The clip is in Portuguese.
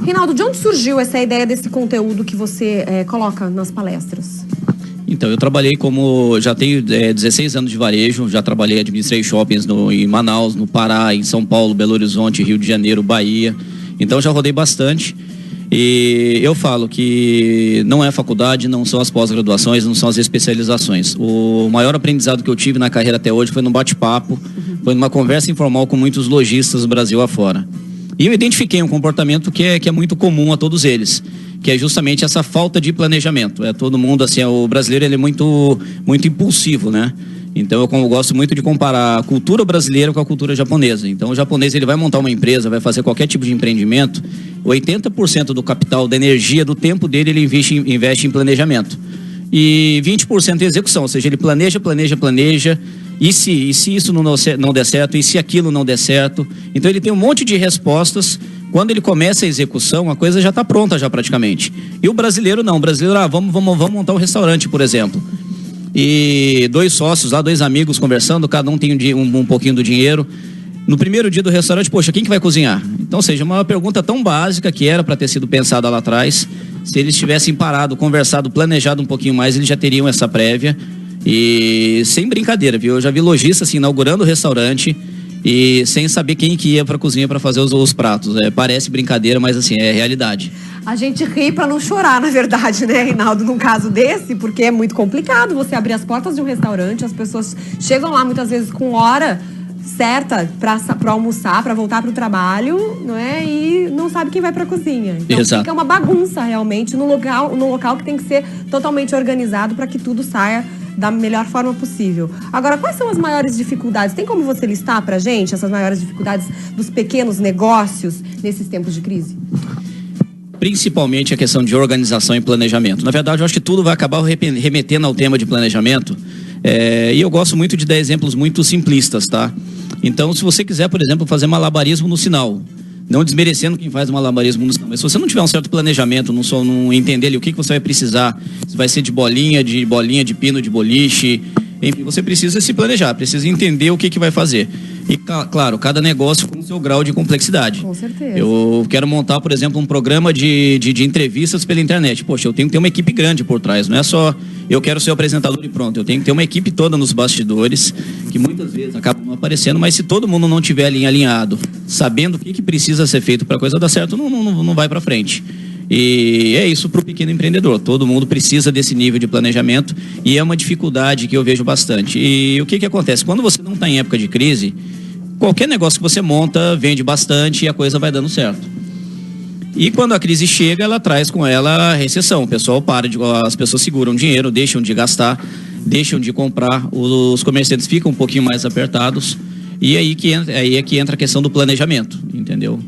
Reinaldo, de onde surgiu essa ideia desse conteúdo que você coloca nas palestras? Então, eu trabalhei já tenho 16 anos de varejo, já trabalhei, administrei shoppings em Manaus, no Pará, em São Paulo, Belo Horizonte, Rio de Janeiro, Bahia. Então, já rodei bastante. E eu falo que não é faculdade, não são as pós-graduações, não são as especializações. O maior aprendizado que eu tive na carreira até hoje foi num bate-papo, foi numa conversa informal com muitos lojistas do Brasil afora. E eu identifiquei um comportamento que é muito comum a todos eles, que é justamente essa falta de planejamento. Todo mundo, assim, o brasileiro ele é muito impulsivo, né? Então eu gosto muito de comparar a cultura brasileira com a cultura japonesa. Então o japonês ele vai montar uma empresa, vai fazer qualquer tipo de empreendimento, 80% do capital, da energia, do tempo dele ele investe em planejamento. E 20% em execução, ou seja, ele planeja. E se isso não der certo? E se aquilo não der certo? Então ele tem um monte de respostas. Quando ele começa a execução, a coisa já está pronta já praticamente. E o brasileiro não. O brasileiro, vamos montar um restaurante, por exemplo. E 2 sócios lá, 2 amigos conversando, cada um tem um pouquinho do dinheiro. No primeiro dia do restaurante, poxa, quem que vai cozinhar? Então, ou seja, uma pergunta tão básica que era para ter sido pensada lá atrás. Se eles tivessem parado, conversado, planejado um pouquinho mais, eles já teriam essa prévia. E sem brincadeira, viu? Eu já vi lojista assim, inaugurando o restaurante e sem saber quem que ia para a cozinha para fazer os pratos. Parece brincadeira, mas assim, é realidade. A gente ri para não chorar, na verdade, né, Reinaldo, num caso desse, porque é muito complicado você abrir as portas de um restaurante, as pessoas chegam lá muitas vezes com hora certa para almoçar, para voltar para o trabalho, não é? E não sabe quem vai para a cozinha. Então Exato. Fica uma bagunça realmente no local que tem que ser totalmente organizado para que tudo saia da melhor forma possível. Agora, quais são as maiores dificuldades? Tem como você listar pra gente essas maiores dificuldades dos pequenos negócios nesses tempos de crise? Principalmente a questão de organização e planejamento. Na verdade, eu acho que tudo vai acabar remetendo ao tema de planejamento. E eu gosto muito de dar exemplos muito simplistas, tá? Então, se você quiser, por exemplo, fazer malabarismo no sinal, não desmerecendo quem faz malabarismo no sinal, mas se você não tiver um certo planejamento, não entender ali o que você vai precisar, se vai ser de bolinha, de pino, de boliche, enfim, você precisa se planejar, precisa entender o que vai fazer. E, claro, cada negócio com o seu grau de complexidade. Com certeza. Eu quero montar, por exemplo, um programa de entrevistas pela internet. Poxa, eu tenho que ter uma equipe grande por trás. Não é só eu quero ser o apresentador e pronto. Eu tenho que ter uma equipe toda nos bastidores, que muitas vezes acaba não aparecendo, mas se todo mundo não tiver ali alinhado, sabendo o que precisa ser feito para a coisa dar certo, não vai para frente. E é isso para o pequeno empreendedor. Todo mundo precisa desse nível de planejamento e é uma dificuldade que eu vejo bastante. E o que acontece? Quando você não está em época de crise, qualquer negócio que você monta vende bastante e a coisa vai dando certo. E quando a crise chega, ela traz com ela a recessão. O pessoal as pessoas seguram dinheiro, deixam de gastar, deixam de comprar, os comerciantes ficam um pouquinho mais apertados. E aí é que entra a questão do planejamento, entendeu?